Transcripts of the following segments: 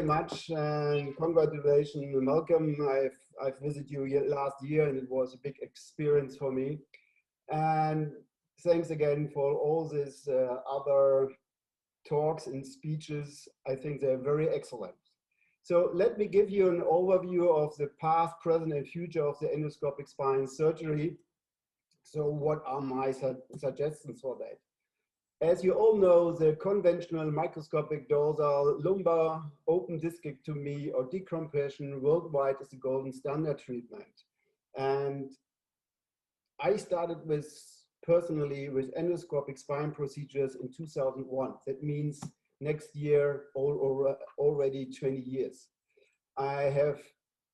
much and congratulations, Malcolm. I've visited you last year and it was a big experience for me. And thanks again for all these other talks and speeches. I think they're very excellent. So let me give you an overview of the past, present, and future of the endoscopic spine surgery. So what are my suggestions for that? As you all know, the conventional microscopic dorsal lumbar open discectomy or decompression worldwide is the golden standard treatment. And I started personally with endoscopic spine procedures in 2001. That means next year already 20 years. I have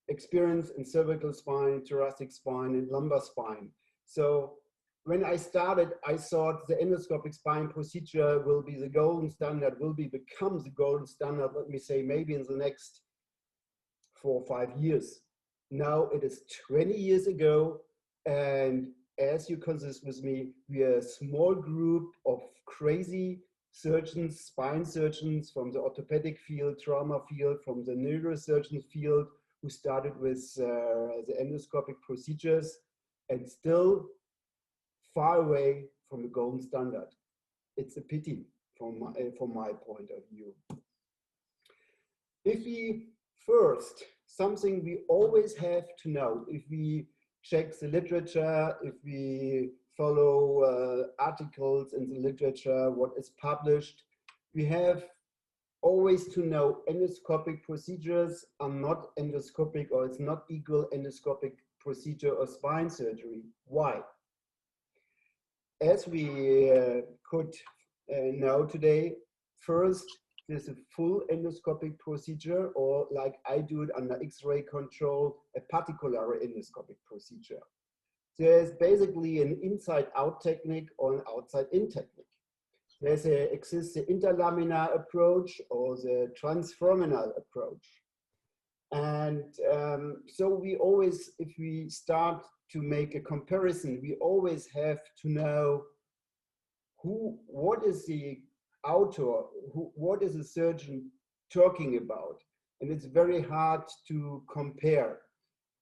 experience in cervical spine, thoracic spine, and lumbar spine. So when I started, I thought the endoscopic spine procedure will be the golden standard, become the golden standard, let me say, maybe in the next 4 or 5 years. Now it is 20 years ago, and as you consist with me, we are a small group of crazy surgeons, spine surgeons from the orthopedic field, trauma field, from the neurosurgeon field, who started with the endoscopic procedures and still far away from the golden standard. It's a pity from my point of view. If we first, something we always have to know, if we check the literature, if we follow articles in the literature, what is published, we have always to know endoscopic procedures are not endoscopic, or it's not equal endoscopic procedure or spine surgery. Why? As we could know today, first, there's a full endoscopic procedure, or like I do it under X-ray control, a particular endoscopic procedure. There's basically an inside-out technique or an outside-in technique. Exists the interlaminar approach or the transforaminal approach. And so we always, if we start to make a comparison, we always have to know what is the author, what is the surgeon talking about. And it's very hard to compare.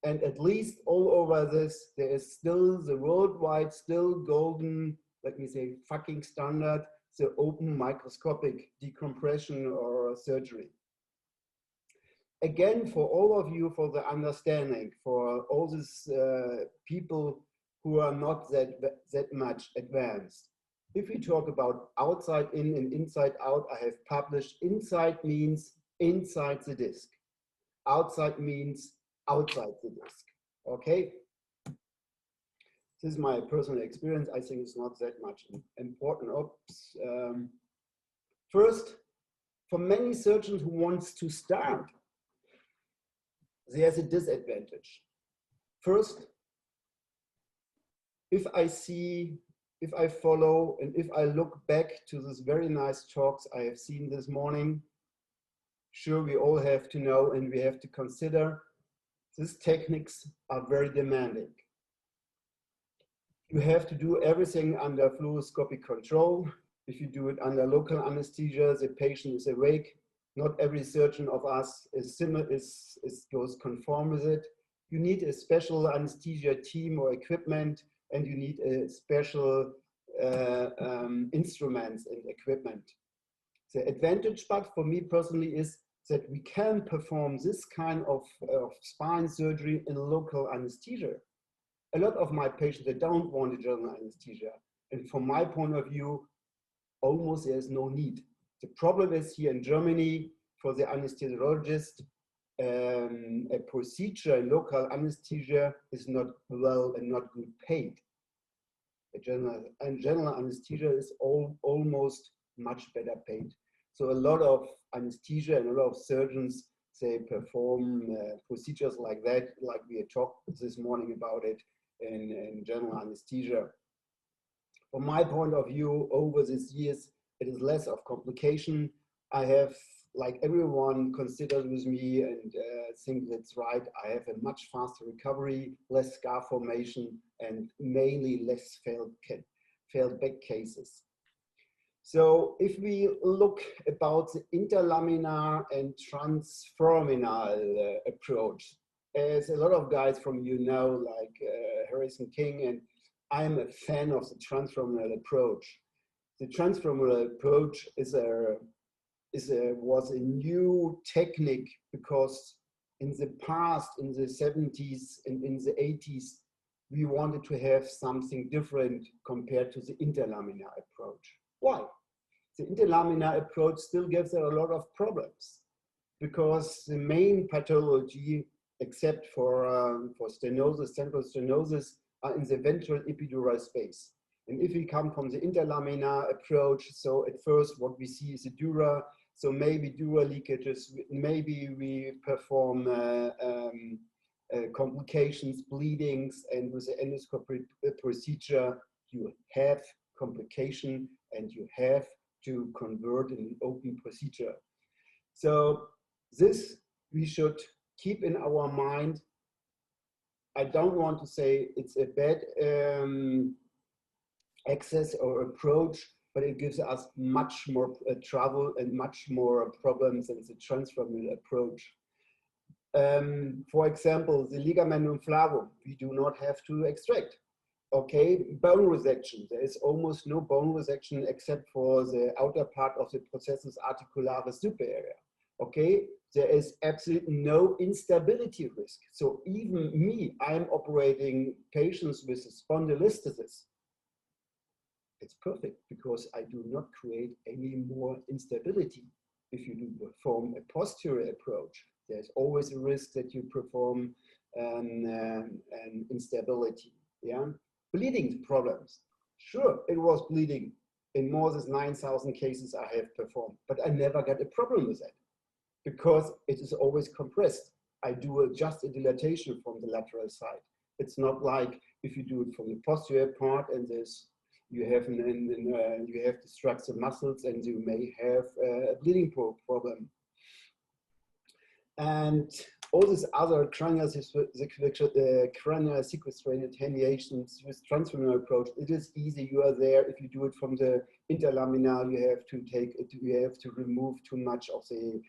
And at least all over this, there is still the worldwide, still golden, let me say, fucking standard, the open microscopic decompression or surgery. Again, for all of you, for the understanding, for all these people who are not that much advanced. If we talk about outside in and inside out, I have published inside means inside the disc. Outside means outside the disc, okay? This is my personal experience. I think it's not that much important. First, for many surgeons who wants to start, there's a disadvantage. First, if I follow and if I look back to this very nice talks I have seen this morning, sure, we all have to know and we have to consider these techniques are very demanding. You have to do everything under fluoroscopic control. If you do it under local anesthesia, the patient is awake. Not every surgeon of us goes conform with it. You need a special anesthesia team or equipment, and you need a special instruments and equipment. The advantage, but for me personally, is that we can perform this kind of spine surgery in local anesthesia. A lot of my patients, they don't want a general anesthesia. And from my point of view, almost there's no need. The problem is here in Germany, for the anesthesiologist, a procedure in local anesthesia is not well and not good paid. General anesthesia is almost much better paid. So a lot of anesthesia and a lot of surgeons, they perform procedures like that, like we had talked this morning about it in general anesthesia. From my point of view, over these years, it is less of complication. I have, like everyone considers with me and think that's right, I have a much faster recovery, less scar formation, and mainly less failed back cases. So if we look about the interlaminar and transforaminal approach, as a lot of guys from you know, like Harrison King, and I'm a fan of the transforaminal approach. The transforaminal approach was a new technique because in the past, in the 70s and in the 80s, we wanted to have something different compared to the interlaminar approach. Why? The interlaminar approach still gives a lot of problems because the main pathology, except for stenosis, central stenosis, are in the ventral epidural space. And if we come from the interlaminar approach, so at first what we see is the dura, so maybe dura leakages, maybe we perform complications, bleedings, and with the endoscopic procedure, you have complication and you have to convert in an open procedure. So this we should keep in our mind. I don't want to say it's a bad access or approach, but it gives us much more trouble and much more problems than the transforaminal approach. For example, the ligamentum flavum, we do not have to extract. Okay, bone resection. There is almost no bone resection except for the outer part of the processus articularis super area. Okay, there is absolutely no instability risk. So even me, I'm operating patients with spondylolisthesis. It's perfect because I do not create any more instability. If you do perform a posterior approach, there's always a risk that you perform an instability. Yeah, bleeding problems. Sure, it was bleeding in more than 9,000 cases I have performed, but I never got a problem with that because it is always compressed. I do just a dilatation from the lateral side. It's not like if you do it from the posterior part and you have destructive muscles and you may have a bleeding problem. And all these other cranial sequestrated herniations with transforaminal approach, it is easy. You are there. If you do it from the interlaminar, you have to remove too much of the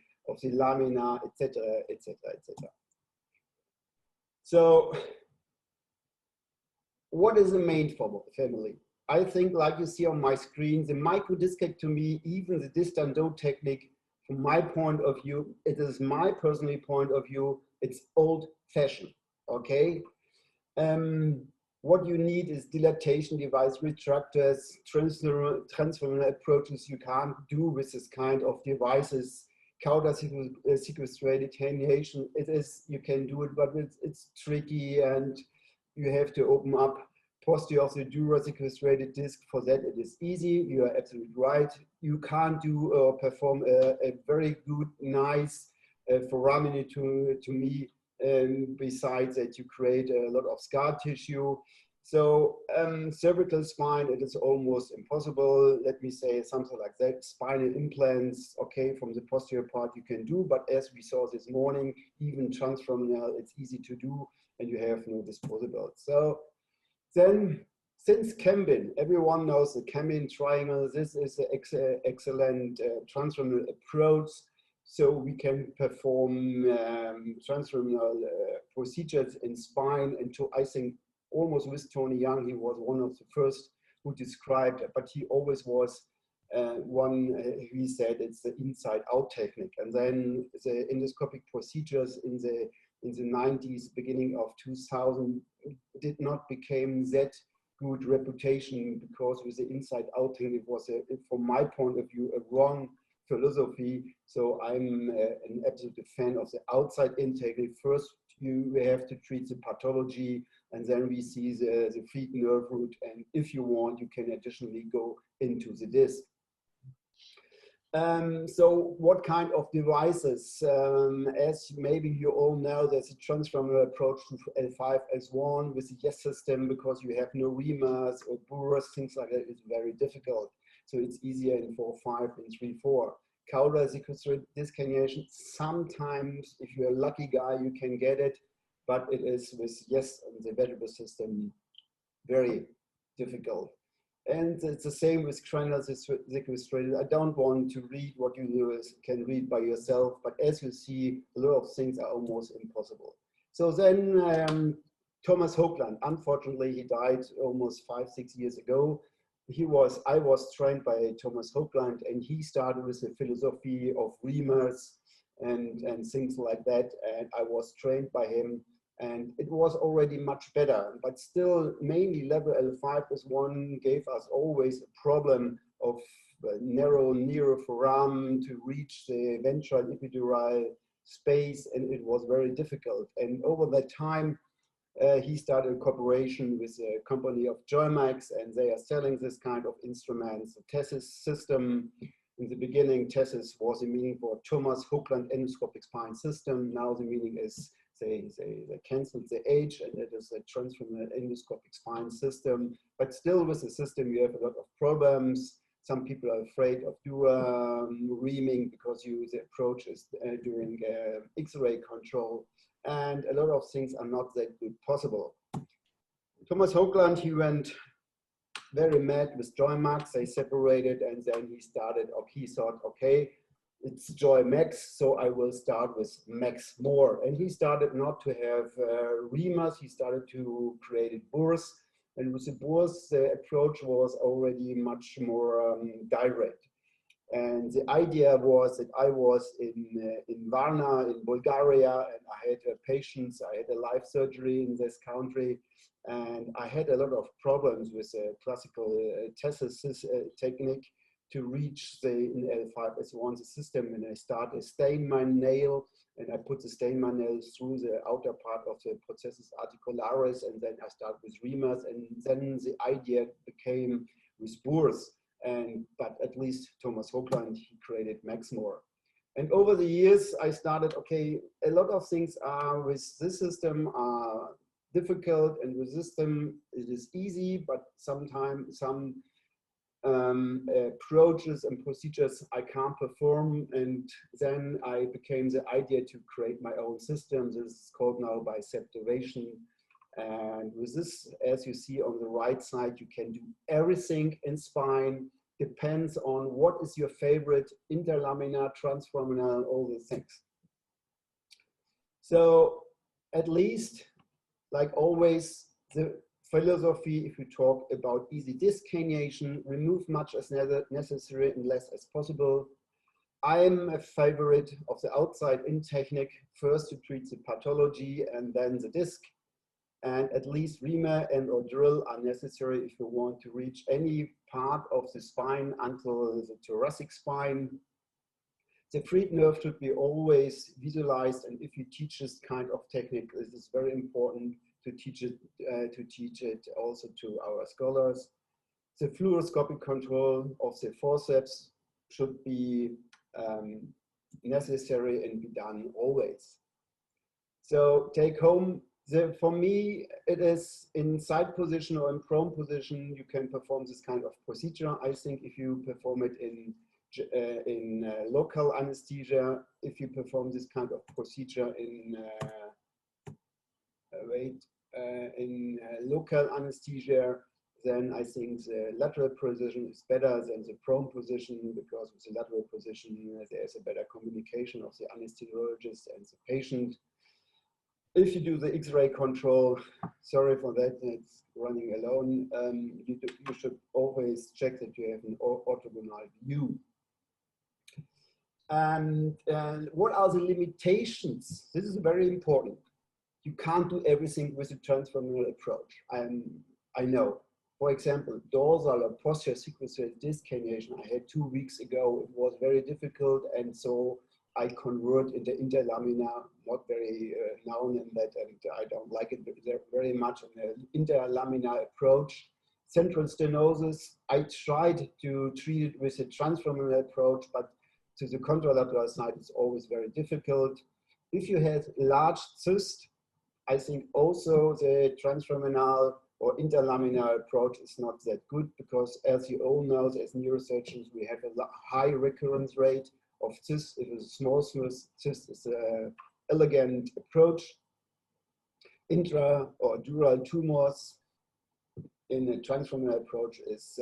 lamina, etc., etc., etc. So, what is the main family? I think, like you see on my screen, the microdiscectomy, even the distant technique, from my point of view, it is my personal point of view, it's old-fashioned, okay? What you need is dilatation device, retractors, transforaminal approaches you can't do with this kind of devices, cauda sequestrated herniation, you can do it, but it's tricky and you have to open up posterior of the dura sequestrated disc. For that, it is easy. You are absolutely right. You can't do or perform a very good, nice foraminotomy. Besides that, you create a lot of scar tissue. So cervical spine, it is almost impossible. Let me say something like that. Spinal implants, okay, from the posterior part you can do, but as we saw this morning, even transforaminal, it's easy to do, and you have no disposable. So then, since Cambin, everyone knows the Cambin triangle. This is an excellent transforaminal approach. So we can perform transforaminal procedures in spine. And I think almost with Tony Young, he was one of the first who described it, but he always was he said it's the inside-out technique. And then the endoscopic procedures in the 90s, beginning of 2000, did not become that good reputation because with the inside-out technique, it was, from my point of view, a wrong philosophy. So I'm an absolute fan of the outside-in technique. First, you have to treat the pathology, and then we see the feet nerve root. And if you want, you can additionally go into the disc. So what kind of devices? As maybe you all know, there's a transforaminal approach to L5, S1 with the YES system because you have no remas or burrs, things like that. It's very difficult. So it's easier in 4/5 and 3/4. Cauda sequestrated disc herniation, sometimes if you're a lucky guy, you can get it, but it is with YES and the vertebral system very difficult. And it's the same with cranial sequestration. I don't want to read what you can read by yourself, but as you see, a lot of things are almost impossible. So then Thomas Hoagland, unfortunately, he died almost 5-6 years ago. I was trained by Thomas Hoagland, and he started with the philosophy of reamers and things like that. And I was trained by him. And it was already much better, but still mainly level L5S1 gave us always a problem of narrow neuroforamen to reach the ventral epidural space, and it was very difficult. And over that time, he started a cooperation with a company of Germax, and they are selling this kind of instruments, the TESIS system. In the beginning, TESIS was the meaning for Thomas Hoagland Endoscopic Spine System. Now the meaning is they canceled the H, and it is a transfemoral endoscopic spine system. But still, with the system, you have a lot of problems. Some people are afraid of reaming because the approach is during X-ray control, and a lot of things are not that good possible. Thomas Hoagland, he went very mad with Joymax. They separated, and then he thought, okay, it's Joy Max, so I will start with Max more. And he started not to have reamers, he started to create burrs. And with the burrs, the approach was already much more direct. And the idea was that I was in Varna, in Bulgaria, and I had patients, I had a live surgery in this country, and I had a lot of problems with the classical TESIS technique to reach the L5S1 system. And I start to stain my nail, and I put the stain my nail through the outer part of the processus articularis, and then I start with reamers, and then the idea became with burrs. But at least Thomas Hoagland, he created Maxmore. And over the years, I started, okay, a lot of things are with this system are difficult, and with this system it is easy, but sometimes some approaches and procedures I can't perform. And then I became the idea to create my own system. This is called now biceptivation. And with this, as you see on the right side, you can do everything in spine. Depends on what is your favorite, interlaminar, transforaminal, all these things. So at least, like always, the philosophy, if we talk about easy disc herniation, remove much as necessary and less as possible. I'm a favorite of the outside-in technique, first to treat the pathology and then the disc. And at least reamer and or drill are necessary if you want to reach any part of the spine until the thoracic spine. The freed nerve should be always visualized, and if you teach this kind of technique, this is very important to teach it also to our scholars. The fluoroscopic control of the forceps should be necessary and be done always. So take home, for me, it is in side position or in prone position, you can perform this kind of procedure. I think if you perform it in local anesthesia, if you perform this kind of procedure in local anesthesia, then I think the lateral position is better than the prone position, because with the lateral position, there is a better communication of the anesthesiologist and the patient. If you do the X-ray control, sorry for that, it's running alone, you should always check that you have an orthogonal view. And what are the limitations? This is very important. You can't do everything with a transfemoral approach. I know. For example, dorsal or posterior sequential disc herniation I had 2 weeks ago. It was very difficult, and so I convert into interlaminar, not very known in that, and I don't like it very much, an interlaminar approach. Central stenosis, I tried to treat it with a transfemoral approach, but to the contralateral side, it's always very difficult. If you have large cyst, I think also the transfemoral or interlaminar approach is not that good, because as you all know, as neurosurgeons, we have a high recurrence rate of cyst. If it's a small cyst, is an elegant approach. Intra or dural tumors, in a transfemoral approach is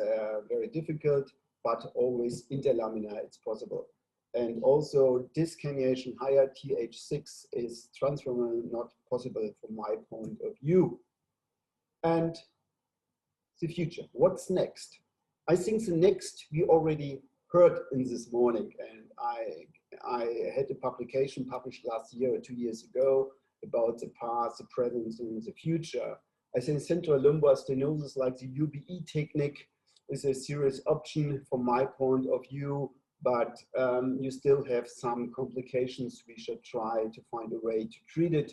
very difficult, but always interlaminar it's possible. And also disc herniation higher TH6 is transfemoral not possible from my point of view. And the future, what's next? I think the next we already heard in this morning, and I had a publication published last year or 2 years ago about the past, the present, and the future. I think central lumbar stenosis, like the UBE technique, is a serious option from my point of view, but you still have some complications. We should try to find a way to treat it.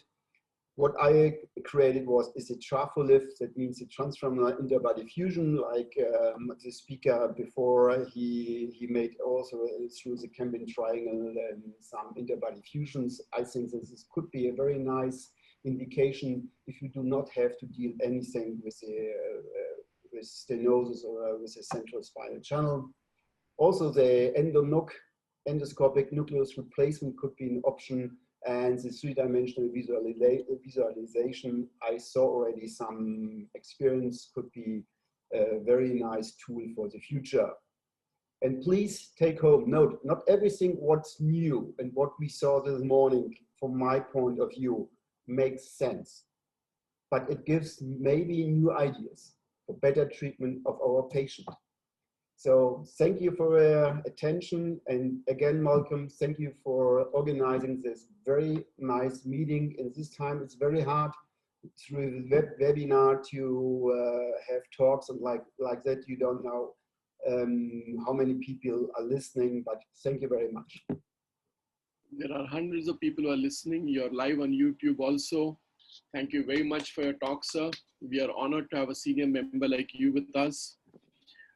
What I created is a trafolift, that means a transfemoral interbody fusion, like the speaker before, he made also through the Cambion triangle some interbody fusions. I think this could be a very nice indication if you do not have to deal anything with stenosis or with a central spinal channel. Also, the endoscopic nucleus replacement could be an option, and the three-dimensional visualization, I saw already some experience, could be a very nice tool for the future. And please take home note, not everything what's new and what we saw this morning, from my point of view, makes sense, but it gives maybe new ideas for better treatment of our patient. So thank you for your attention. And again, Malcolm, thank you for organizing this very nice meeting. And this time it's very hard through the webinar to have talks and like that. You don't know how many people are listening, but thank you very much. There are hundreds of people who are listening. You're live on YouTube also. Thank you very much for your talk, sir. We are honored to have a senior member like you with us.